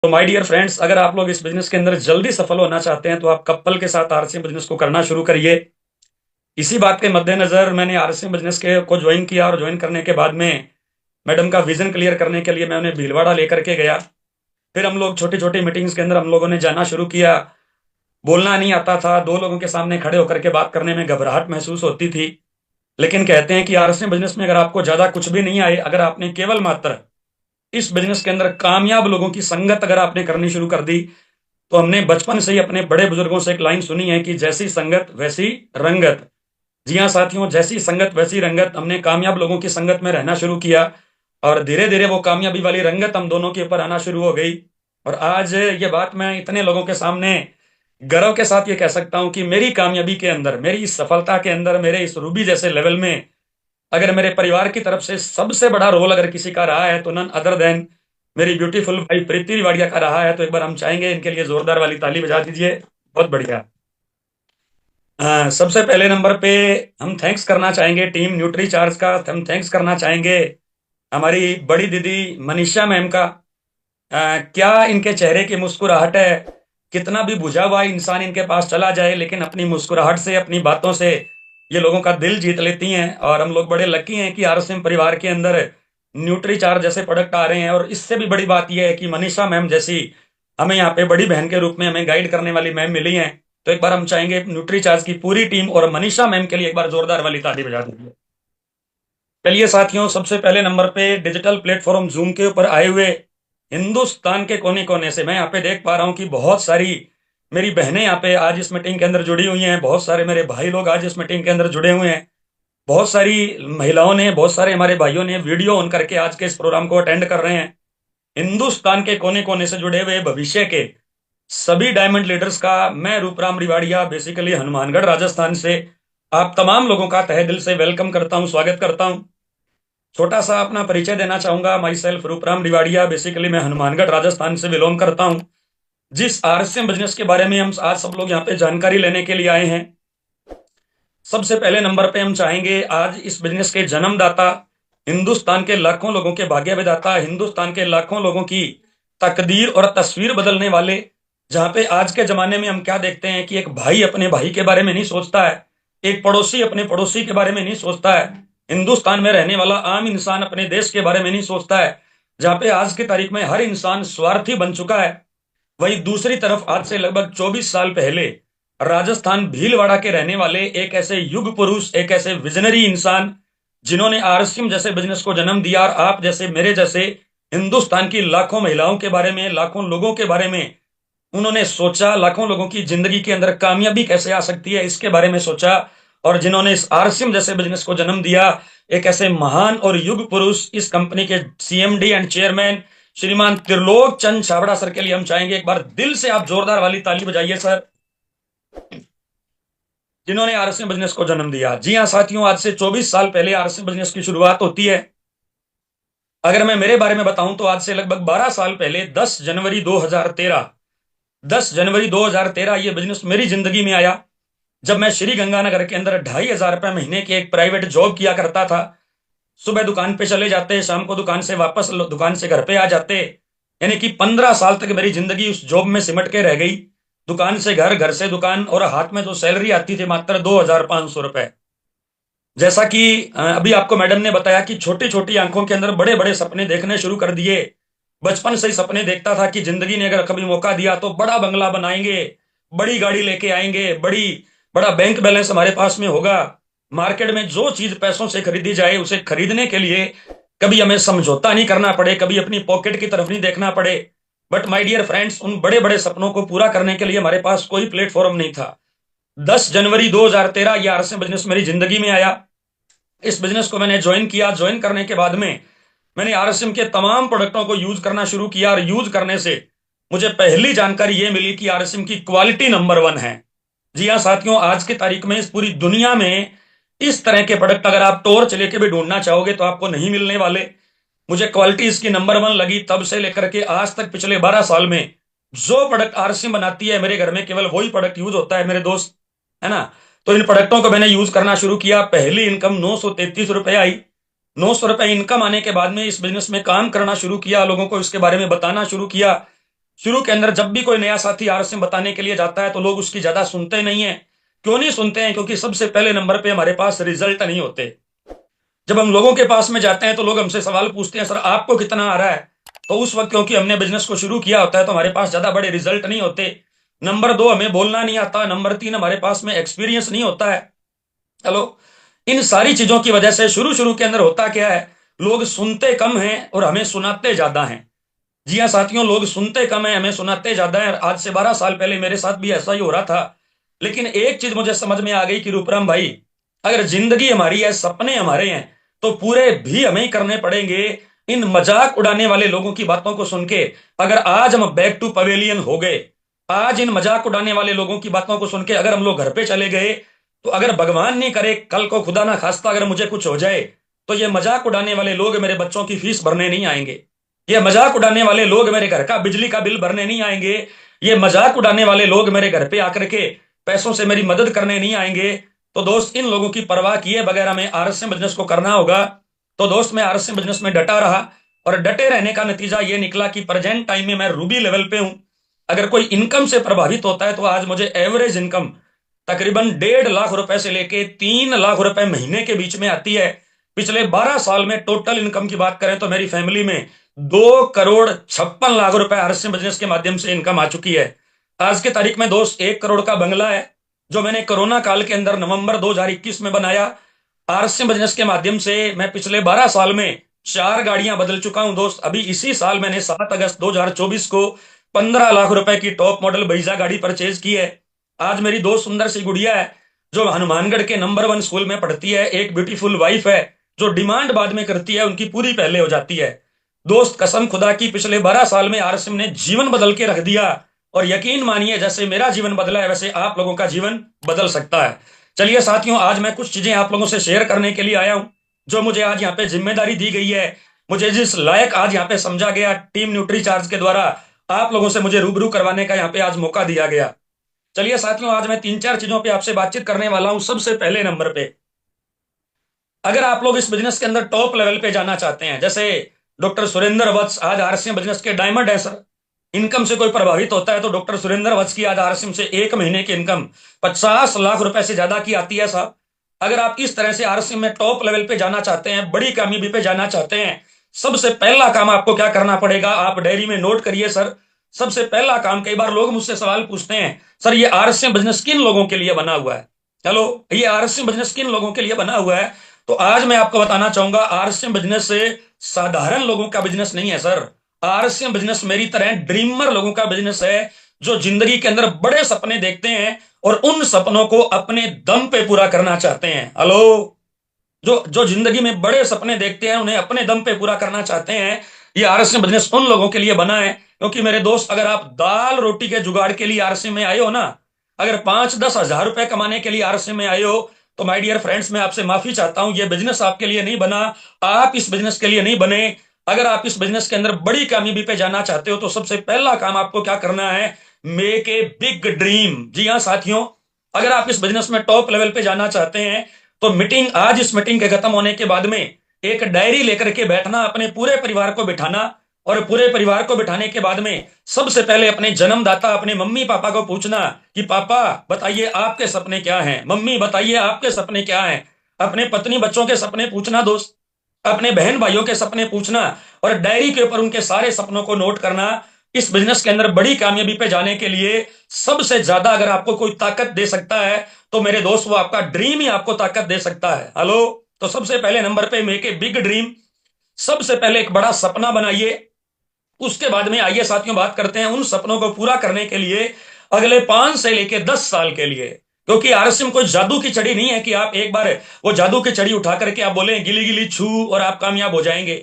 तो my dear friends, अगर आप लोग इस बिजनेस के अंदर जल्दी सफल होना चाहते हैं तो आप कपल के साथ आरसीएम बिजनेस को करना शुरू करिए। इसी बात के मद्देनजर मैंने आरसीएम बिजनेस के को ज्वाइन किया और ज्वाइन करने के बाद में मैडम का विजन क्लियर करने के लिए मैं उन्हें भीलवाड़ा लेकर के गया। फिर हम लोग छोटी छोटी मीटिंग्स के अंदर हम लोगों ने जाना शुरू किया। बोलना नहीं आता था, दो लोगों के सामने खड़े होकर के बात करने में घबराहट महसूस होती थी। लेकिन कहते हैं कि आरसीएम बिजनेस में अगर आपको ज्यादा कुछ भी नहीं आए, अगर आपने केवल मात्र इस बिजनेस के अंदर कामयाब लोगों की संगत अगर आपने करनी शुरू कर दी, तो हमने बचपन से ही अपने बड़े बुजुर्गों से एक लाइन सुनी है कि जैसी संगत वैसी रंगत। जी हाँ साथियों, जैसी संगत वैसी रंगत। हमने कामयाब लोगों की संगत में रहना शुरू किया और धीरे धीरे वो कामयाबी वाली रंगत हम दोनों के ऊपर आना शुरू हो गई। और आज ये बात मैं इतने लोगों के सामने गर्व के साथ ये कह सकता हूं कि मेरी कामयाबी के अंदर, मेरी इस सफलता के अंदर, मेरे इस रूबी जैसे लेवल में अगर मेरे परिवार की तरफ से सबसे बड़ा रोल अगर किसी का रहा है तो नन अदर देन मेरी ब्यूटीफुल वाइफ प्रीति रिवाड़िया का रहा है। तो एक बार हम चाहेंगे इनके लिए जोरदार वाली ताली बजा दीजिए। बहुत बढ़िया। सबसे पहले नंबर पे हम थैंक्स करना चाहेंगे टीम न्यूट्री चार्ज का। हम थैंक्स करना चाहेंगे हमारी बड़ी दीदी मनीषा मैम का। क्या इनके चेहरे की मुस्कुराहट है। कितना भी बुझा हुआ इंसान इनके पास चला जाए, लेकिन अपनी मुस्कुराहट से, अपनी बातों से ये लोगों का दिल जीत लेती हैं। और हम लोग बड़े लकी हैं कि आरएसएम परिवार के अंदर न्यूट्री चार्ज जैसे प्रोडक्ट आ रहे हैं। और इससे भी बड़ी बात यह है कि मनीषा मैम जैसी हमें यहाँ पे बड़ी बहन के रूप में हमें गाइड करने वाली मैम मिली हैं। तो एक बार हम चाहेंगे न्यूट्री चार्ज की पूरी टीम और मनीषा मैम के लिए एक बार जोरदार वाली ताली बजा दीजिए। चलिए साथियों, सबसे पहले नंबर पे डिजिटल प्लेटफॉर्म जूम के ऊपर आए हुए हिंदुस्तान के कोने कोने से मैं यहाँ पे देख पा रहा हूँ कि बहुत सारी मेरी बहनें यहाँ पे आज इस मीटिंग के अंदर जुड़ी हुई हैं। बहुत सारे मेरे भाई लोग आज इस मीटिंग के अंदर जुड़े हुए हैं। बहुत सारी महिलाओं ने, बहुत सारे हमारे भाइयों ने वीडियो ऑन करके आज के इस प्रोग्राम को अटेंड कर रहे हैं। हिंदुस्तान के कोने कोने से जुड़े हुए भविष्य के सभी डायमंड लीडर्स का मैं रूपराम रिवाड़िया, बेसिकली हनुमानगढ़ राजस्थान से आप तमाम लोगों का तहे दिल से वेलकम करता हूं, स्वागत करता हूं। छोटा सा अपना परिचय देना चाहूंगा। माई सेल्फ रूपराम रिवाड़िया, बेसिकली मैं हनुमानगढ़ राजस्थान से बिलोंग करता हूं। जिस आरएसएम बिजनेस के बारे में हम आज सब लोग यहाँ पे जानकारी लेने के लिए आए हैं, सबसे पहले नंबर पे हम चाहेंगे आज इस बिजनेस के जन्मदाता, हिंदुस्तान के लाखों लोगों के भाग्य विधाता, हिंदुस्तान के लाखों लोगों की तकदीर और तस्वीर बदलने वाले। जहां पे आज के जमाने में हम क्या देखते हैं कि एक भाई अपने भाई के बारे में नहीं सोचता है, एक पड़ोसी अपने पड़ोसी के बारे में नहीं सोचता है, हिंदुस्तान में रहने वाला आम इंसान अपने देश के बारे में नहीं सोचता है। जहां पे आज की तारीख में हर इंसान स्वार्थी बन चुका है। वही दूसरी तरफ आज से लगभग 24 साल पहले राजस्थान भीलवाड़ा के रहने वाले एक ऐसे युग पुरुष, एक ऐसे विजनरी इंसान जिन्होंने आरसीएम जैसे बिजनेस को जन्म दिया, और आप जैसे, मेरे जैसे हिंदुस्तान की लाखों महिलाओं के बारे में, लाखों लोगों के बारे में उन्होंने सोचा। लाखों लोगों की जिंदगी के अंदर कामयाबी कैसे आ सकती है इसके बारे में सोचा, और जिन्होंने इस आरसीएम जैसे बिजनेस को जन्म दिया, एक ऐसे महान और युग पुरुष, इस कंपनी के सीएमडी एंड चेयरमैन श्रीमान त्रिलोक चंद छाबड़ा सर के लिए हम चाहेंगे एक बार दिल से आप जोरदार वाली ताली बजाइए सर, जिन्होंने आरएसएम बिजनेस को जन्म दिया। जी हाँ साथियों, आज से 24 साल पहले आरएसएम बिजनेस की शुरुआत होती है। अगर मैं मेरे बारे में बताऊं तो आज से लगभग 12 साल पहले 10 जनवरी 2013 ये बिजनेस मेरी जिंदगी में आया। जब मैं श्री गंगानगर के अंदर 2,500 महीने की एक प्राइवेट जॉब किया करता था। सुबह दुकान पे चले जाते, शाम को दुकान से वापस दुकान से घर पे आ जाते। यानी कि 15 साल तक मेरी जिंदगी उस जॉब में सिमट के रह गई। दुकान से घर, घर से दुकान, और हाथ में जो सैलरी आती थी मात्र 2,500 रुपए। जैसा कि अभी आपको मैडम ने बताया कि छोटी छोटी आंखों के अंदर बड़े बड़े सपने देखने शुरू कर दिए। बचपन से ही सपने देखता था कि जिंदगी ने अगर कभी मौका दिया तो बड़ा बंगला बनाएंगे, बड़ी गाड़ी लेके आएंगे, बड़ा बैंक बैलेंस हमारे पास में होगा। मार्केट में जो चीज पैसों से खरीदी जाए उसे खरीदने के लिए कभी हमें समझौता नहीं करना पड़े, कभी अपनी पॉकेट की तरफ नहीं देखना पड़े। बट माय डियर फ्रेंड्स, उन बड़े बड़े सपनों को पूरा करने के लिए हमारे पास कोई प्लेटफॉर्म नहीं था। 10 जनवरी 2013 ये आरएसएम बिजनेस मेरी जिंदगी में आया। इस बिजनेस को मैंने ज्वाइन किया। ज्वाइन करने के बाद में मैंने आरएसएम के तमाम प्रोडक्टों को यूज करना शुरू किया, और यूज करने से मुझे पहली जानकारी यह मिली कि आरएसएम की क्वालिटी नंबर 1 है। जी हाँ साथियों, आज की तारीख में इस पूरी दुनिया में इस तरह के प्रोडक्ट अगर आप टॉर्च लेके भी ढूंढना चाहोगे तो आपको नहीं मिलने वाले। मुझे क्वालिटी इसकी नंबर 1 लगी। तब से लेकर के आज तक पिछले 12 साल में जो प्रोडक्ट आरसीएम बनाती है, मेरे घर में केवल वही प्रोडक्ट यूज होता है मेरे दोस्त, है ना। तो इन प्रोडक्टों को मैंने यूज करना शुरू किया। पहली इनकम 933 रुपए आई। 900 रुपए इनकम आने के बाद में इस बिजनेस में काम करना शुरू किया, लोगों को इसके बारे में बताना शुरू किया। शुरू के अंदर जब भी कोई नया साथी आरएसएम बताने के लिए जाता है तो लोग उसकी ज्यादा सुनते नहीं है। क्यों नहीं सुनते हैं? क्योंकि सबसे पहले नंबर पे हमारे पास रिजल्ट नहीं होते। जब हम लोगों के पास में जाते हैं तो लोग हमसे सवाल पूछते हैं, सर आपको कितना आ रहा है? तो उस वक्त क्योंकि हमने बिजनेस को शुरू किया होता है तो हमारे पास ज्यादा बड़े रिजल्ट नहीं होते। नंबर 2, हमें बोलना नहीं आता। नंबर 3, हमारे पास में एक्सपीरियंस नहीं होता है। चलो, इन सारी चीजों की वजह से शुरू शुरू के अंदर होता क्या है, लोग सुनते कम हैं और हमें सुनाते ज्यादा हैं। जी हाँ साथियों, लोग सुनते कम है, हमें सुनाते ज्यादा है। आज से 12 साल पहले मेरे साथ भी ऐसा ही हो रहा था। लेकिन एक चीज मुझे समझ में आ गई कि रूपराम भाई, अगर जिंदगी हमारी है, सपने हमारे हैं, तो पूरे भी हमें ही करने पड़ेंगे। इन मजाक उड़ाने वाले लोगों की बातों को सुन के अगर आज हम बैक टू पवेलियन हो गए, आज इन मजाक उड़ाने वाले लोगों की बातों को सुन के अगर हम लोग घर पे चले गए, तो अगर भगवान नहीं करे कल को खुदा ना खास्ता अगर मुझे कुछ हो जाए, तो ये मजाक उड़ाने वाले लोग मेरे बच्चों की फीस भरने नहीं आएंगे। ये मजाक उड़ाने वाले लोग मेरे घर का बिजली का बिल भरने नहीं आएंगे। ये मजाक उड़ाने वाले लोग मेरे घर पे आकर के पैसों से मेरी मदद करने नहीं आएंगे। तो दोस्त, इन लोगों की परवाह किए बगैर हमें आरएसएम बिजनेस को करना होगा। तो दोस्त, मैं आरएसएम बिजनेस में डटा रहा और डटे रहने का नतीजा ये निकला कि प्रेजेंट टाइम में मैं रूबी लेवल पे हूं। अगर कोई इनकम से प्रभावित होता है तो आज मुझे एवरेज इनकम तकरीबन 1.5 लाख रुपए से लेके 3 लाख रुपए महीने के बीच में आती है। पिछले 12 साल में टोटल इनकम की बात करें तो मेरी फैमिली में 2 करोड़ 56 लाख रुपए आरएसएम बिजनेस के माध्यम से इनकम आ चुकी है। आज के तारीख में दोस्त 1 करोड़ का बंगला है जो मैंने कोरोना काल के अंदर नवंबर 2021 में बनाया। आरएसएम बिजनेस के माध्यम से मैं पिछले 12 साल में 4 गाड़ियां बदल चुका हूं दोस्त। अभी इसी साल मैंने 7 अगस्त 2024 को 15 लाख रुपए की टॉप मॉडल ब्रीजा गाड़ी परचेज की है। आज मेरी 2 सुंदर सी गुड़िया है जो हनुमानगढ़ के नंबर 1 स्कूल में पढ़ती है। एक ब्यूटीफुल वाइफ है जो डिमांड बाद में करती है, उनकी पूरी पहले हो जाती है। दोस्त, कसम खुदा की पिछले 12 साल में आरएसएम ने जीवन बदल के रख दिया। और यकीन मानिए, जैसे मेरा जीवन बदला है वैसे आप लोगों का जीवन बदल सकता है। चलिए साथियों, आज मैं कुछ चीजें आप लोगों से शेयर करने के लिए आया हूं जो मुझे आज यहाँ पे जिम्मेदारी दी गई है। मुझे जिस लायक आज यहाँ पे समझा गया टीम न्यूट्री चार्ज के द्वारा, आप लोगों से मुझे रूबरू करवाने का यहाँ पे आज मौका दिया गया। चलिए साथियों, आज मैं 3-4 चीजों पे आपसे बातचीत करने वाला हूं। सबसे पहले नंबर पे, अगर आप लोग इस बिजनेस के अंदर टॉप लेवल पे जाना चाहते हैं, जैसे डॉक्टर सुरेंद्र वत्स आज आरएसएम बिजनेस के डायमंड है सर। इनकम से कोई प्रभावित होता है तो डॉक्टर सुरेंद्र वत्स की आज आरएसएम से एक महीने की इनकम 50 लाख रुपए से ज्यादा की आती है साहब। अगर आप इस तरह से आरएसएम में टॉप लेवल पे जाना चाहते हैं, बड़ी कामयाबी पे जाना चाहते हैं, सबसे पहला काम आपको क्या करना पड़ेगा, आप डायरी में नोट करिए सर। सबसे पहला काम, कई बार लोग मुझसे सवाल पूछते हैं, सर ये आरएसएम बिजनेस किन लोगों के लिए बना हुआ है? हेलो, ये आरएसएम बिजनेस किन लोगों के लिए बना हुआ है? तो आज मैं आपको बताना चाहूंगा, आरएसएम बिजनेस से साधारण लोगों का बिजनेस नहीं है सर। आरएसएम बिजनेस मेरी तरह ड्रीमर लोगों का बिजनेस है जो जिंदगी के अंदर बड़े सपने देखते हैं और उन सपनों को अपने दम पे पूरा करना चाहते हैं। हेलो, जो जो जिंदगी में बड़े सपने देखते हैं, उन्हें अपने दम पे पूरा करना चाहते हैं। ये आरएसएम बिजनेस उन लोगों के लिए बना है। क्योंकि मेरे दोस्त, अगर आप दाल रोटी के जुगाड़ के लिए आरएसएम में आए हो ना, अगर 5-10 हजार रुपए कमाने के लिए आरएसएम में आए हो, तो माय डियर फ्रेंड्स, मैं आपसे माफी चाहता हूं, ये बिजनेस आपके लिए नहीं बना। आप इस बिजनेस के लिए नहीं बने। अगर आप इस बिजनेस के अंदर बड़ी कामयाबी पे जाना चाहते हो तो सबसे पहला काम आपको क्या करना है, मेक ए बिग ड्रीम। जी हाँ साथियों, अगर आप इस बिजनेस में टॉप लेवल पे जाना चाहते हैं तो मीटिंग, आज इस मीटिंग के खत्म होने के बाद में एक डायरी लेकर के बैठना, अपने पूरे परिवार को बिठाना और पूरे परिवार को बिठाने के बाद में सबसे पहले अपने जन्मदाता, अपने मम्मी पापा को पूछना कि पापा बताइए आपके सपने क्या हैं, मम्मी बताइए आपके सपने क्या हैं। अपने पत्नी बच्चों के सपने पूछना दोस्त, अपने बहन भाइयों के सपने पूछना और डायरी के ऊपर उनके सारे सपनों को नोट करना। इस बिजनेस के अंदर बड़ी कामयाबी पे जाने के लिए सबसे ज्यादा अगर आपको कोई ताकत दे सकता है तो मेरे दोस्त, वो आपका ड्रीम ही आपको ताकत दे सकता है। हेलो, तो सबसे पहले नंबर पे मेक ए बिग ड्रीम। सबसे पहले एक बड़ा सपना बनाइए। उसके बाद में आइए साथियों, बात करते हैं उन सपनों को पूरा करने के लिए अगले 5 से लेके 10 साल के लिए। क्योंकि आरएसएम कोई जादू की छड़ी नहीं है कि आप एक बार वो जादू की छड़ी उठा करके आप बोले गिली गिली छू और आप कामयाब हो जाएंगे।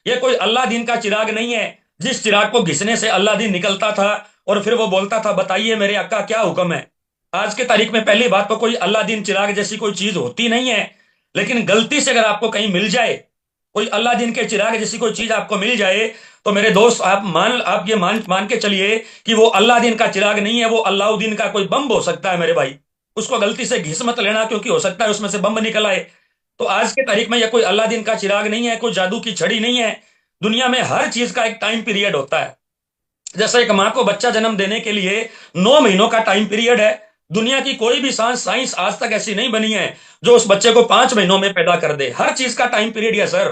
ये कोई अल्लाह दीन का चिराग नहीं है जिस चिराग को घिसने से अल्लाह दीन निकलता था और फिर वो बोलता था बताइए मेरे अक्का क्या हुक्म है। आज के तारीख में पहली बात तो कोई अल्लाह दीन चिराग जैसी कोई चीज होती नहीं है। लेकिन गलती से अगर आपको कहीं मिल जाए, कोई अल्लाह दीन के चिराग जैसी कोई चीज आपको मिल जाए, तो मेरे दोस्त आप ये मान के चलिए कि वो अल्लाह दीन का चिराग नहीं है, वो अल्लाउद्दीन का कोई बम हो सकता है मेरे भाई। उसको गलती से घिस मत लेना, क्योंकि हो सकता है उसमें से बम निकल आए। तो आज के तारीख में यह कोई अल्लाह दीन का चिराग नहीं है, कोई जादू की छड़ी नहीं है। दुनिया में हर चीज का एक टाइम पीरियड होता है। जैसे एक माँ को बच्चा जन्म देने के लिए 9 महीनों का टाइम पीरियड है। दुनिया की कोई भी साइंस आज तक ऐसी नहीं बनी है जो उस बच्चे को 5 महीनों में पैदा कर दे। हर चीज का टाइम पीरियड है सर।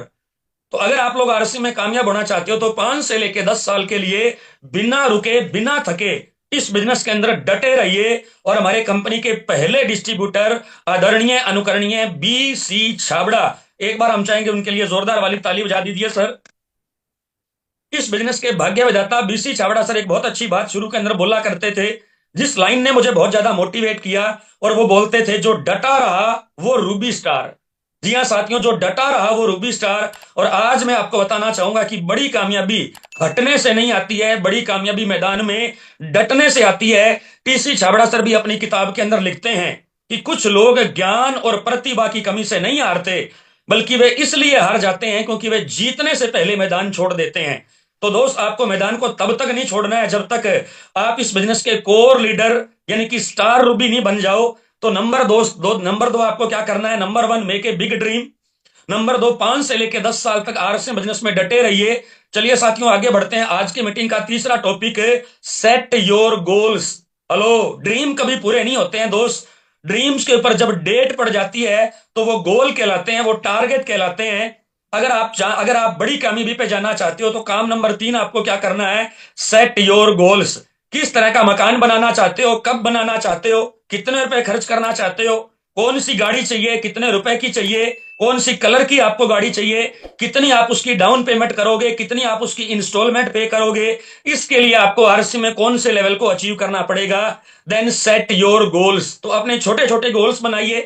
तो अगर आप लोग आरसी में कामयाब होना चाहते हो तो 5 से लेके 10 साल के लिए बिना रुके बिना थके इस बिजनेस के अंदर डटे रहिए। और हमारे कंपनी के पहले डिस्ट्रीब्यूटर आदरणीय अनुकरणीय BC छाबड़ा, एक बार हम चाहेंगे उनके लिए जोरदार वाली ताली बजा दीजिए सर। इस बिजनेस के भाग्य विधाता BC छाबड़ा सर एक बहुत अच्छी बात शुरू के अंदर बोला करते थे, जिस लाइन ने मुझे बहुत ज्यादा मोटिवेट किया। और वो बोलते थे, जो डटा रहा वो रूबी स्टार। जी हाँ साथियों, जो डटा रहा वो रूबी स्टार। और आज मैं आपको बताना चाहूंगा कि बड़ी कामयाबी हटने से नहीं आती है, बड़ी कामयाबी मैदान में डटने से आती है। TC छाबड़ा सर भी अपनी किताब के अंदर लिखते हैं कि कुछ लोग ज्ञान और प्रतिभा की कमी से नहीं हारते, बल्कि वे इसलिए हार जाते हैं क्योंकि वे जीतने से पहले मैदान छोड़ देते हैं। तो दोस्त, आपको मैदान को तब तक नहीं छोड़ना है जब तक आप इस बिजनेस के कोर लीडर यानी कि स्टार रूबी नहीं बन जाओ। तो नंबर दो आपको क्या करना है? Number 1, make a big dream. Number 2, 5 से लेकर 10 साल तक आरएसएम बिजनेस में डटे रहिए। चलिए साथियों, आगे बढ़ते हैं। आज की मीटिंग का तीसरा टॉपिक है set your goals. Hello, dream कभी पूरे नहीं होते हैं दोस्त। ड्रीम्स के ऊपर जब डेट पड़ जाती है तो वो गोल कहलाते हैं, वो टारगेट कहलाते हैं। अगर आप बड़ी कामयाबी पे जाना चाहते हो तो काम नंबर 3 आपको क्या करना है? Set your goals. किस तरह का मकान बनाना चाहते हो, कब बनाना चाहते हो, कितने रुपए खर्च करना चाहते हो, कौन सी गाड़ी चाहिए, कितने रुपए की चाहिए, कौन सी कलर की आपको गाड़ी चाहिए, कितनी आप उसकी डाउन पेमेंट करोगे, कितनी आप उसकी इंस्टॉलमेंट पे करोगे, इसके लिए आपको आरसी में कौन से लेवल को अचीव करना पड़ेगा। Then set your goals. तो अपने छोटे छोटे गोल्स बनाइए।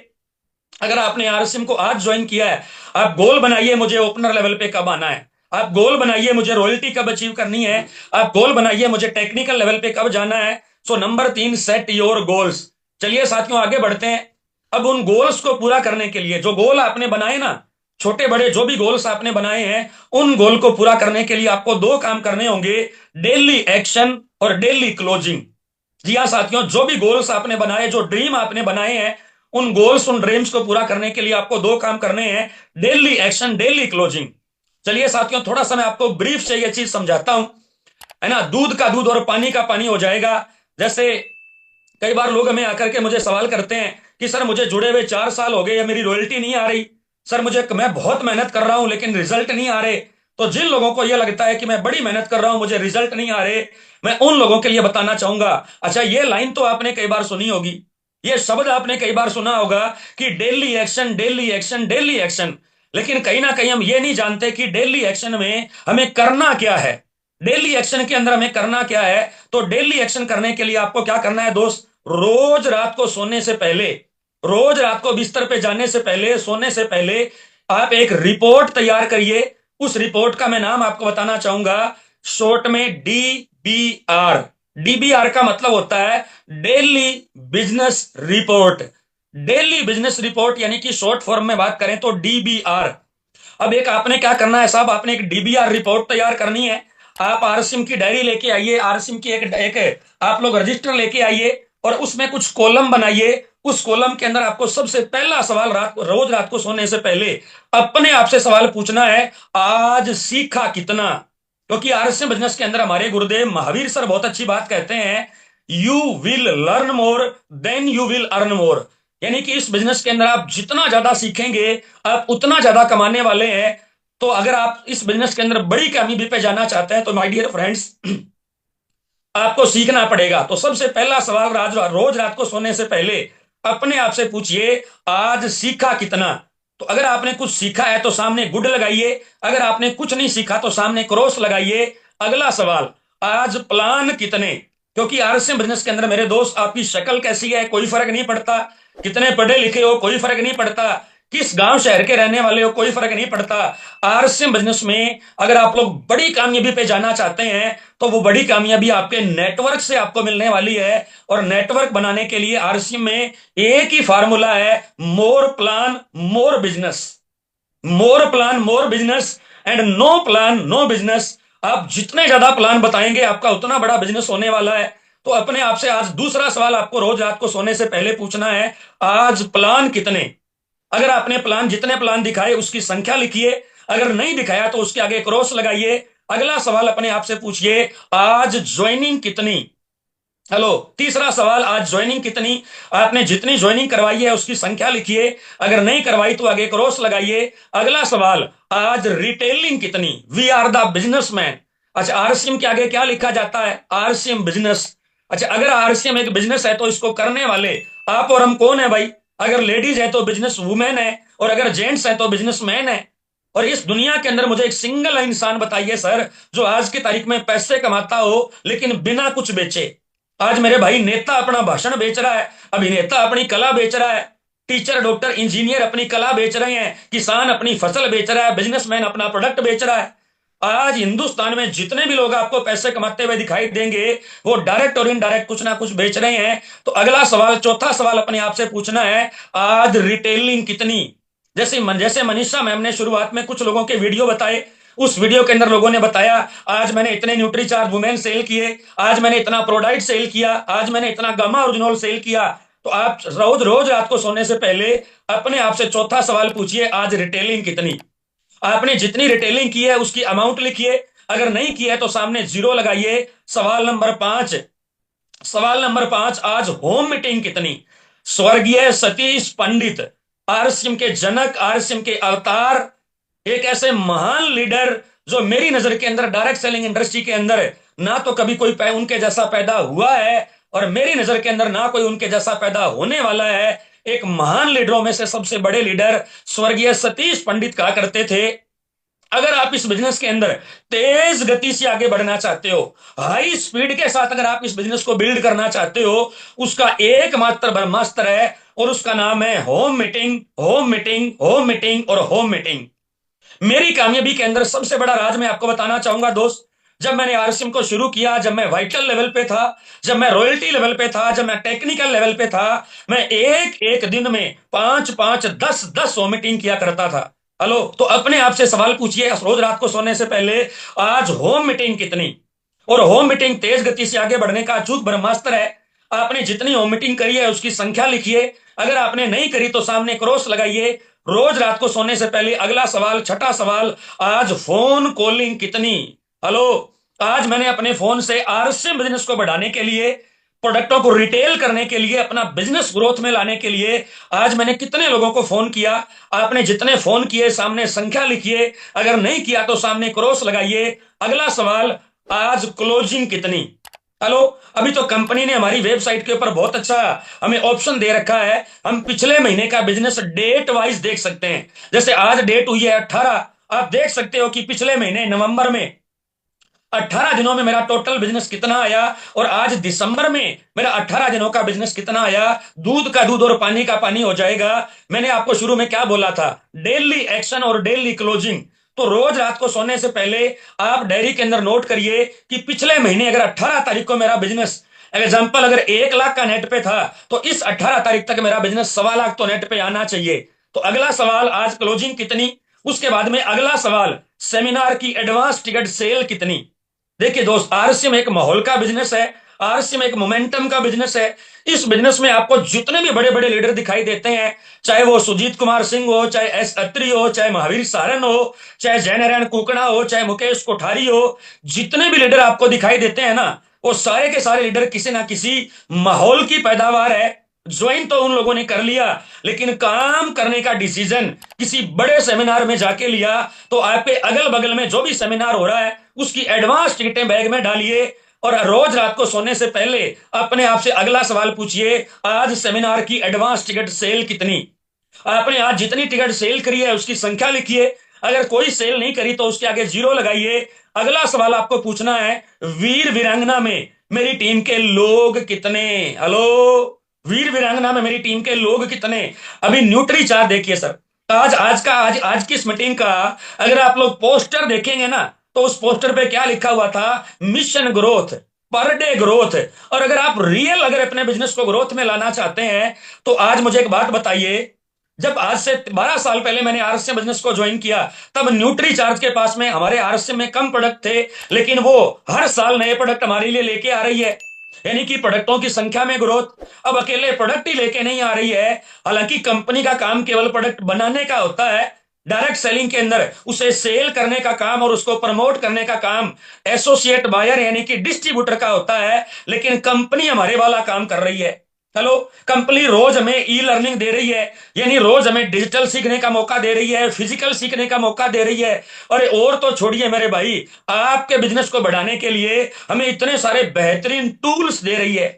अगर आपने आरसीएम को आज ज्वाइन किया है, आप गोल बनाइए मुझे ओपनर लेवल पे कब आना है, आप गोल बनाइए मुझे रॉयल्टी कब अचीव करनी है, आप गोल बनाइए मुझे टेक्निकल लेवल पे कब जाना है। So number 3, set your goals. चलिए साथियों, आगे बढ़ते हैं। अब उन गोल्स को पूरा करने के लिए, जो गोल आपने बनाए ना, छोटे बड़े जो भी गोल्स आपने बनाए हैं, उन गोल को पूरा करने के लिए आपको 2 काम करने होंगे, डेली एक्शन और डेली क्लोजिंग। जी हाँ साथियों, जो भी गोल्स आपने बनाए, जो ड्रीम आपने बनाए हैं, उन गोल्स उन ड्रीम्स को पूरा करने के लिए आपको 2 काम करने हैं, डेली एक्शन डेली क्लोजिंग। चलिए साथियों, थोड़ा सा मैं आपको ब्रीफ से ये चीज समझाता हूं, है ना। दूध का दूध और पानी का पानी हो जाएगा। जैसे कई बार लोग हमें आकर के मुझे सवाल करते हैं कि सर मुझे जुड़े हुए 4 साल हो गए या मेरी रॉयल्टी नहीं आ रही, सर मैं बहुत मेहनत कर रहा हूं लेकिन रिजल्ट नहीं आ रहे। तो जिन लोगों को यह लगता है कि मैं बड़ी मेहनत कर रहा हूं मुझे रिजल्ट नहीं आ रहे, मैं उन लोगों के लिए बताना चाहूंगा, अच्छा ये लाइन तो आपने कई बार सुनी होगी, ये शब्द आपने कई बार सुना होगा कि daily action daily action daily action. लेकिन कहीं ना कहीं हम ये नहीं जानते कि डेली एक्शन में हमें करना क्या है, डेली एक्शन के अंदर हमें करना क्या है। तो डेली एक्शन करने के लिए आपको क्या करना है दोस्त? रोज रात को सोने से पहले, रोज रात को बिस्तर पे जाने से पहले, सोने से पहले आप एक रिपोर्ट तैयार करिए। उस रिपोर्ट का मैं नाम आपको बताना चाहूंगा, शॉर्ट में DBR। DBR का मतलब होता है daily business report. Daily business report यानी कि शॉर्ट फॉर्म में बात करें तो DBR। अब एक आपने क्या करना है साहब, आपने एक DBR रिपोर्ट तैयार करनी है। आप आरसीएम की डायरी लेके आइए, आरसीएम की एक आप लोग रजिस्टर लेके आइए और उसमें कुछ कॉलम बनाइए। उस कॉलम के अंदर आपको सबसे पहला सवाल रोज रात को सोने से पहले अपने आप से सवाल पूछना है, आज सीखा कितना। क्योंकि आरसीएम बिजनेस के अंदर हमारे गुरुदेव महावीर सर बहुत अच्छी बात कहते हैं, you will learn more than you will earn more. यानी कि इस बिजनेस के अंदर आप जितना ज्यादा सीखेंगे आप उतना ज्यादा कमाने वाले हैं। तो अगर आप इस बिजनेस के अंदर बड़ी कामयाबी पे जाना चाहते हैं तो माय डियर फ्रेंड्स, आपको सीखना पड़ेगा। तो सबसे पहला सवाल रोज रात को सोने से पहले अपने आप से पूछिए, आज सीखा कितना। तो अगर आपने कुछ सीखा है तो सामने गुड लगाइए, अगर आपने कुछ नहीं सीखा तो सामने क्रॉस लगाइए। अगला सवाल, आज प्लान कितने। क्योंकि आरसीएम बिजनेस के अंदर मेरे दोस्त आपकी शक्ल कैसी है कोई फर्क नहीं पड़ता, कितने पढ़े लिखे हो कोई फर्क नहीं पड़ता, किस गांव शहर के रहने वाले हो कोई फर्क नहीं पड़ता। आरसीएम बिजनेस में अगर आप लोग बड़ी कामयाबी पे जाना चाहते हैं तो वो बड़ी कामयाबी आपके नेटवर्क से आपको मिलने वाली है। और नेटवर्क बनाने के लिए आरसीएम में एक ही फार्मूला है, more plan more business. More plan more business and no plan no business. आप जितने ज्यादा प्लान बताएंगे आपका उतना बड़ा बिजनेस होने वाला है। तो अपने आप से आज दूसरा सवाल आपको रोज रात को सोने से पहले पूछना है, आज प्लान कितने। अगर आपने प्लान जितने प्लान दिखाए उसकी संख्या लिखिए, अगर नहीं दिखाया तो उसके आगे क्रॉस लगाइए। अगला सवाल अपने आप से पूछिए, आज ज्वाइनिंग कितनी? हेलो, तीसरा सवाल, आज ज्वाइनिंग कितनी? आपने जितनी ज्वाइनिंग करवाई है उसकी संख्या लिखिए, अगर नहीं करवाई तो आगे क्रॉस लगाइए। अगला सवाल, आज रिटेलिंग कितनी? We are the businessman. अच्छा, आरसीएम के आगे क्या लिखा जाता है? RCM business. अच्छा, अगर आरसीएम एक बिजनेस है तो इसको करने वाले आप और हम कौन है भाई? अगर लेडीज है तो बिजनेस वुमेन है, और अगर जेंट्स है तो बिजनेसमैन है। और इस दुनिया के अंदर मुझे एक सिंगल इंसान बताइए सर, जो आज की तारीख में पैसे कमाता हो लेकिन बिना कुछ बेचे। आज मेरे भाई, नेता अपना भाषण बेच रहा है, अभिनेता अपनी कला बेच रहा है, टीचर डॉक्टर इंजीनियर अपनी कला बेच रहे हैं, किसान अपनी फसल बेच रहा है, बिजनेसमैन अपना प्रोडक्ट बेच रहा है। आज हिंदुस्तान में जितने भी लोग आपको पैसे कमाते हुए दिखाई देंगे, वो डायरेक्ट और इनडायरेक्ट कुछ ना कुछ बेच रहे हैं। तो अगला सवाल, चौथा सवाल अपने आप से पूछना है, आज रिटेलिंग कितनी? जैसे मनीषा मैम ने शुरुआत में कुछ लोगों के वीडियो बताए, उस वीडियो के अंदर लोगों ने बताया, आज मैंने इतने न्यूट्रीचार्ज वुमेन सेल किए, आज मैंने इतना प्रोडाइट सेल किया, आज मैंने इतना गामा ओरिजिनल सेल किया। तो आप रोज रोज रात को सोने से पहले अपने आप से चौथा सवाल पूछिए, आज रिटेलिंग कितनी? आपने जितनी रिटेलिंग की है उसकी अमाउंट लिखिए, अगर नहीं की है तो सामने जीरो लगाइए। सवाल नंबर 5, आज होम मीटिंग कितनी? स्वर्गीय सतीश पंडित, आरसीएम के जनक, आरसीएम के अवतार, एक ऐसे महान लीडर जो मेरी नजर के अंदर डायरेक्ट सेलिंग इंडस्ट्री के अंदर ना तो कभी कोई उनके जैसा पैदा हुआ है, और मेरी नजर के अंदर ना कोई उनके जैसा पैदा होने वाला है। एक महान लीडरों में से सबसे बड़े लीडर स्वर्गीय सतीश पंडित कहा करते थे, अगर आप इस बिजनेस के अंदर तेज गति से आगे बढ़ना चाहते हो, हाई स्पीड के साथ अगर आप इस बिजनेस को बिल्ड करना चाहते हो, उसका एकमात्र ब्रह्मास्त्र है, और उसका नाम है home meeting, home meeting, home meeting और होम मीटिंग। मेरी कामयाबी के अंदर सबसे बड़ा राज मैं आपको बताना चाहूंगा दोस्त। जब मैंने आरसीएम को शुरू किया, जब मैं वाइटल लेवल पे था, जब मैं रॉयल्टी लेवल पे था, जब मैं टेक्निकल लेवल पे था, मैं एक एक दिन में 5-5, 10-10 मीटिंग किया करता था। हेलो, तो अपने आप से सवाल पूछिए रोज रात को सोने से पहले, आज होम मीटिंग कितनी? और होम मीटिंग तेज गति से आगे बढ़ने का अचूक ब्रह्मास्त्र है। आपने जितनी होम मीटिंग करी है उसकी संख्या लिखिए, अगर आपने नहीं करी तो सामने क्रॉस लगाइए। रोज रात को सोने से पहले अगला सवाल, छठा सवाल, आज फोन कॉलिंग कितनी? हेलो, आज मैंने अपने फोन से आरसीएम बिजनेस को बढ़ाने के लिए, प्रोडक्टों को रिटेल करने के लिए, अपना बिजनेस ग्रोथ में लाने के लिए आज मैंने कितने लोगों को फोन किया? आपने जितने फोन किए सामने संख्या लिखिए, अगर नहीं किया तो सामने क्रॉस लगाइए। अगला सवाल, आज क्लोजिंग कितनी? हेलो, अभी तो कंपनी ने हमारी वेबसाइट के ऊपर बहुत अच्छा हमें ऑप्शन दे रखा है, हम पिछले महीने का बिजनेस डेट वाइज देख सकते हैं। जैसे आज डेट हुई है 18, आप देख सकते हो कि पिछले महीने नवंबर में 18 दिनों में मेरा टोटल बिजनेस कितना आया, और आज दिसंबर में मेरा 18 दिनों का बिजनेस कितना आया। दूध का दूध और पानी का पानी हो जाएगा। मैंने आपको शुरू में क्या बोला था? डेली एक्शन और डेली क्लोजिंग। तो रोज रात को सोने से पहले आप डायरी के अंदर नोट करिए कि पिछले महीने अगर 18 तारीख को मेरा बिजनेस एग्जाम्पल अगर 1 लाख का नेट पे था, तो इस 18 तारीख तक मेरा बिजनेस 1.25 लाख तो नेट पे आना चाहिए। तो अगला सवाल, आज क्लोजिंग कितनी? उसके बाद में अगला सवाल, सेमिनार की एडवांस टिकट सेल कितनी? देखिए दोस्त, आरसीएम एक माहौल का बिजनेस है, आरसीएम एक मोमेंटम का बिजनेस है। इस बिजनेस में आपको जितने भी बड़े बड़े लीडर दिखाई देते हैं, चाहे वो सुजीत कुमार सिंह हो, चाहे एस अत्री हो, चाहे महावीर सारन हो, चाहे जयनारायण कुकड़ा हो, चाहे मुकेश कोठारी हो, जितने भी लीडर आपको दिखाई देते हैं ना, वो सारे के सारे लीडर किसी ना किसी माहौल की पैदावार है। ज्वाइन तो उन लोगों ने कर लिया, लेकिन काम करने का डिसीजन किसी बड़े सेमिनार में जाके लिया। तो आपके अगल बगल में जो भी सेमिनार हो रहा है उसकी एडवांस टिकटें बैग में डालिए, और रोज रात को सोने से पहले अपने आप से अगला सवाल पूछिए, आज सेमिनार की एडवांस टिकट सेल कितनी? आपने आज जितनी टिकट सेल करी है उसकी संख्या लिखिए, अगर कोई सेल नहीं करी तो उसके आगे जीरो लगाइए। अगला सवाल आपको पूछना है, वीर वीरांगना में मेरी टीम के लोग कितने? हेलो, वीर वीरांगना में मेरी टीम के लोग कितने? अभी न्यूट्री चार्ट देखिए सर, आज की इस मीटिंग का अगर आप लोग पोस्टर देखेंगे ना, तो उस पोस्टर पे क्या लिखा हुआ था? Mission growth, per day growth. और अगर आप रियल अगर अपने बिजनेस को ग्रोथ में लाना चाहते हैं, तो आज मुझे एक बात बताइए, जब आज से 12 साल पहले मैंने आरसीएम बिजनेस को ज्वाइन किया, तब न्यूट्री चार्ज के पास में हमारे आरसीएम में कम प्रोडक्ट थे, लेकिन वो हर साल नए प्रोडक्ट हमारे लिए लेके आ रही है, यानी कि प्रोडक्टों की संख्या में ग्रोथ। अब अकेले प्रोडक्ट ही लेके नहीं आ रही है, हालांकि कंपनी का काम केवल प्रोडक्ट बनाने का होता है, डायरेक्ट सेलिंग के अंदर उसे सेल करने का काम और उसको प्रमोट करने का काम एसोसिएट बायर यानी कि डिस्ट्रीब्यूटर का होता है, लेकिन कंपनी हमारे वाला काम कर रही है। हेलो, कंपनी रोज हमें ई लर्निंग दे रही है, यानी रोज हमें डिजिटल सीखने का मौका दे रही है, फिजिकल सीखने का मौका दे रही है। और तो छोड़िए मेरे भाई, आपके बिजनेस को बढ़ाने के लिए हमें इतने सारे बेहतरीन टूल्स दे रही है।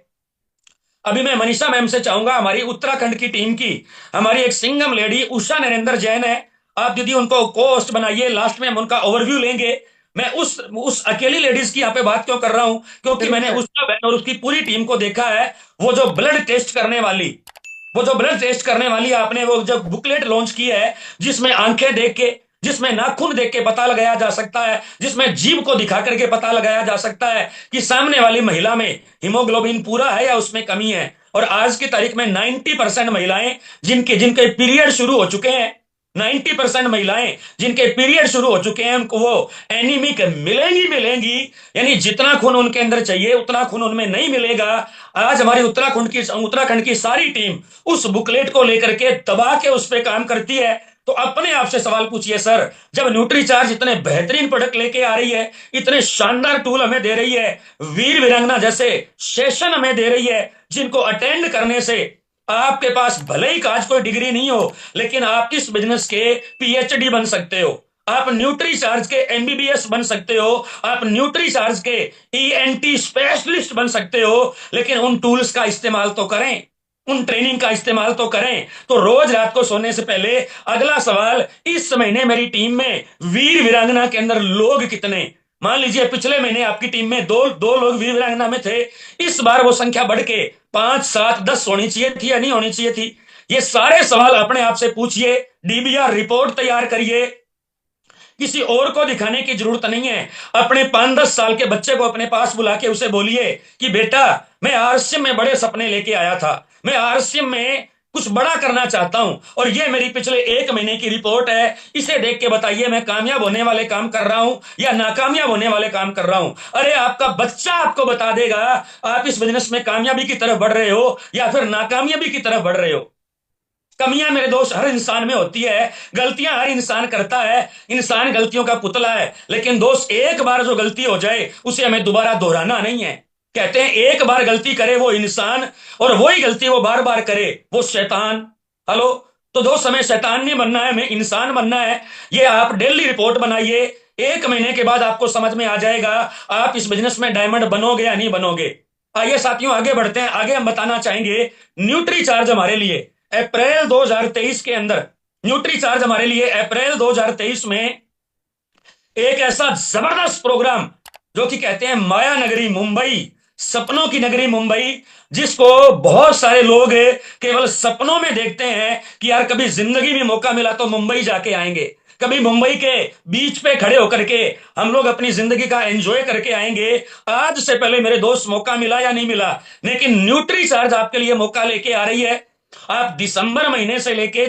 अभी मैं मनीषा मैम से चाहूंगा, हमारी उत्तराखंड की टीम की, हमारी एक सिंगम लेडी उषा नरेंद्र जैन है, आप दीदी उनको को होस्ट बनाइए, लास्ट में हम उनका ओवरव्यू लेंगे। मैं उस अकेली लेडीज की यहाँ पे बात क्यों कर रहा हूं, क्योंकि मैंने बिल्कुल। उषा बहन और उसकी पूरी टीम को देखा है। वो जो ब्लड टेस्ट करने वाली वो जो ब्लड टेस्ट करने वाली आपने वो जब बुकलेट लॉन्च की है, जिसमें आंखें देख के, जिसमें नाखून देख के पता लगाया जा सकता है, जिसमें जीभ को दिखा करके पता लगाया जा सकता है कि सामने वाली महिला में हीमोग्लोबिन पूरा है या उसमें कमी है। और आज की तारीख में 90% महिलाएं जिनके जिनके पीरियड शुरू हो चुके हैं, 90% महिलाएं जिनके पीरियड शुरू हो चुके हैं, उनको वो एनीमिक मिलेंगी। यानी जितना खून उनके अंदर चाहिए उतना खून उनमें नहीं मिलेगा। आज हमारी उत्तराखंड की सारी टीम उस बुकलेट को लेकर के दबा के उस पर काम करती है। तो अपने आप से सवाल पूछिए सर, जब न्यूट्रीचार्ज इतने बेहतरीन प्रोडक्ट लेके आ रही है, इतने शानदार टूल हमें दे रही है, वीर वीरांगना जैसे सेशन हमें दे रही है, जिनको अटेंड करने से आपके पास भले ही आज कोई डिग्री नहीं हो, लेकिन आप इस बिजनेस के पीएचडी बन सकते हो, आप न्यूट्री चार्ज के एमबीबीएस बन सकते हो, आप न्यूट्री चार्ज के ईएनटी स्पेशलिस्ट बन सकते हो। लेकिन उन टूल्स का इस्तेमाल तो करें, उन ट्रेनिंग का इस्तेमाल तो करें। तो रोज रात को सोने से पहले अगला सवाल, इस महीने मेरी टीम में वीर वीरांगना के अंदर लोग कितने, मान लीजिए पिछले महीने आपकी टीम में दो दो लोग वीर वीरांगना में थे, इस बार वो संख्या बढ़ के 5 7 10 होनी चाहिए थी या नहीं होनी चाहिए थी? ये सारे सवाल अपने आप से पूछिए, डीबीआर रिपोर्ट तैयार करिए। किसी और को दिखाने की जरूरत नहीं है। अपने 5-10 साल के बच्चे को अपने पास बुला के उसे बोलिए कि बेटा, मैं आरसीएम में बड़े सपने लेके आया था, मैं आरसीएम में कुछ बड़ा करना चाहता हूं, और ये मेरी पिछले 1 महीने की रिपोर्ट है, इसे देख के बताइए मैं कामयाब होने वाले काम कर रहा हूं या नाकामयाब होने वाले काम कर रहा हूं। अरे आपका बच्चा आपको बता देगा आप इस बिजनेस में कामयाबी की तरफ बढ़ रहे हो या फिर नाकामयाबी की तरफ बढ़ रहे हो। कमियां मेरे दोस्त हर इंसान में होती है, गलतियां हर इंसान करता है, इंसान गलतियों का पुतला है। लेकिन दोस्त, एक बार जो गलती हो जाए उसे हमें दोबारा दोहराना नहीं है। कहते हैं एक बार गलती करे वो इंसान, और वही गलती वो बार बार करे वो शैतान। हेलो, तो दोस्त हमें शैतान नहीं बनना है, हमें इंसान बनना है। ये आप डेली रिपोर्ट बनाइए, 1 महीने के बाद आपको समझ में आ जाएगा आप इस बिजनेस में डायमंड बनोगे या नहीं बनोगे। आइए साथियों आगे बढ़ते हैं। आगे हम बताना चाहेंगे न्यूट्री चार्ज हमारे लिए अप्रैल 2023 के अंदर, न्यूट्री चार्ज हमारे लिए अप्रैल 2023 में एक ऐसा जबरदस्त प्रोग्राम, जो कि कहते हैं माया नगरी मुंबई, सपनों की नगरी मुंबई, जिसको बहुत सारे लोग केवल सपनों में देखते हैं कि यार कभी जिंदगी में मौका मिला तो मुंबई जाके आएंगे, कभी मुंबई के बीच पे खड़े होकर के हम लोग अपनी जिंदगी का एंजॉय करके आएंगे। आज से पहले मेरे दोस्त मौका मिला या नहीं मिला, लेकिन न्यूट्री चार्ज आपके लिए मौका लेके आ रही है। आप दिसंबर महीने से लेके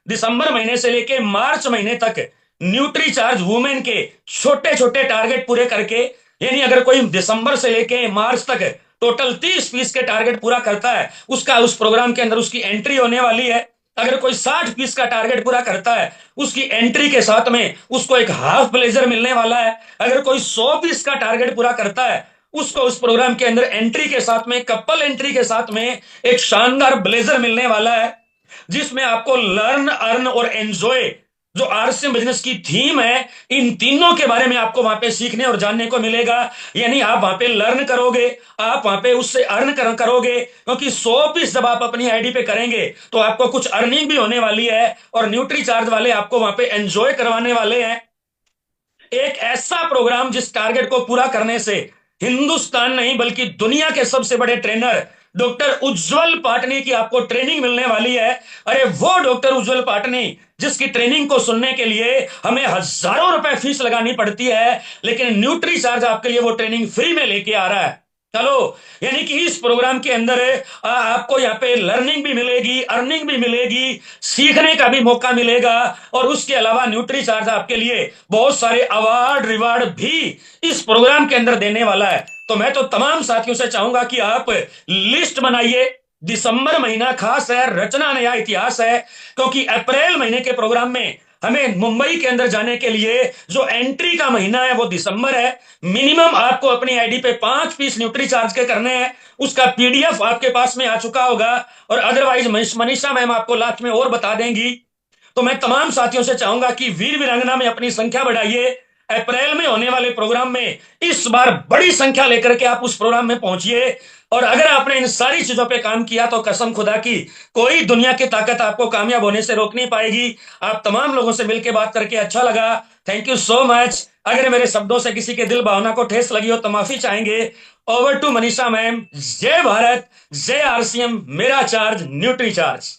दिसंबर महीने से लेके मार्च महीने तक न्यूट्री चार्ज वुमेन के छोटे छोटे टारगेट पूरे करके, यानी अगर कोई दिसंबर से लेके मार्च तक टोटल 30 पीस के टारगेट पूरा करता है, उसका उस प्रोग्राम के अंदर उसकी एंट्री होने वाली है। अगर कोई 60 पीस का टारगेट पूरा करता है, उसकी एंट्री के साथ में उसको एक हाफ ब्लेजर मिलने वाला है। अगर कोई 100 पीस का टारगेट पूरा करता है, उसको उस प्रोग्राम के अंदर एंट्री के साथ में, कपल एंट्री के साथ में एक शानदार ब्लेजर मिलने वाला है, जिसमें आपको लर्न, अर्न और एंजॉय, जो आरसीएम बिजनेस की थीम है, इन तीनों के बारे में आपको वहां पे सीखने और जानने को मिलेगा। यानी आप वहां पे लर्न करोगे, आप वहां पे उससे अर्न करोगे, क्योंकि 100 पीस जब आप अपनी आईडी पे करेंगे तो आपको कुछ अर्निंग भी होने वाली है, और न्यूट्री चार्ज वाले आपको वहां पे एंजॉय करवाने वाले हैं। एक ऐसा प्रोग्राम जिस टारगेट को पूरा करने से हिंदुस्तान नहीं बल्कि दुनिया के सबसे बड़े ट्रेनर डॉक्टर उज्जवल पाटनी की आपको ट्रेनिंग मिलने वाली है। अरे वो डॉक्टर उज्जवल पाटनी जिसकी ट्रेनिंग को सुनने के लिए हमें हजारों रुपए फीस लगानी पड़ती है, लेकिन न्यूट्री चार्ज आपके लिए वो ट्रेनिंग फ्री में लेके आ रहा है। चलो, यानी कि इस प्रोग्राम के अंदर आपको यहाँ पे लर्निंग भी मिलेगी, अर्निंग भी मिलेगी, सीखने का भी मौका मिलेगा, और उसके अलावा न्यूट्री चार्ज आपके लिए बहुत सारे अवार्ड रिवार्ड भी इस प्रोग्राम के अंदर देने वाला है। तो मैं तो तमाम साथियों से चाहूंगा कि आप लिस्ट बनाइए, दिसंबर महीना खास है, रचना नया इतिहास है, क्योंकि अप्रैल महीने के प्रोग्राम में हमें मुंबई के अंदर जाने के लिए जो एंट्री का महीना है वो दिसंबर है। मिनिमम आपको अपनी आईडी पे 5 पीस न्यूट्री चार्ज के करने हैं। उसका पीडीएफ आपके पास में आ चुका होगा, और अदरवाइज मनीषा मैम आपको लास्ट में और बता देंगी। तो मैं तमाम साथियों से चाहूंगा कि वीर वीरांगना में अपनी संख्या बढ़ाइए। अप्रैल में होने वाले प्रोग्राम में इस बार बड़ी संख्या लेकर के आप उस प्रोग्राम में पहुंचिए। और अगर आपने इन सारी चीजों पे काम किया तो कसम खुदा की कोई दुनिया की ताकत आपको कामयाब होने से रोक नहीं पाएगी। आप तमाम लोगों से मिलकर बात करके अच्छा लगा। Thank you so much. अगर मेरे शब्दों से किसी के दिल भावना को ठेस लगी हो तो माफी चाहेंगे। Over to Manisha ma'am. जय भारत, जय आरसीएम, मेरा चार्ज न्यूट्री चार्ज।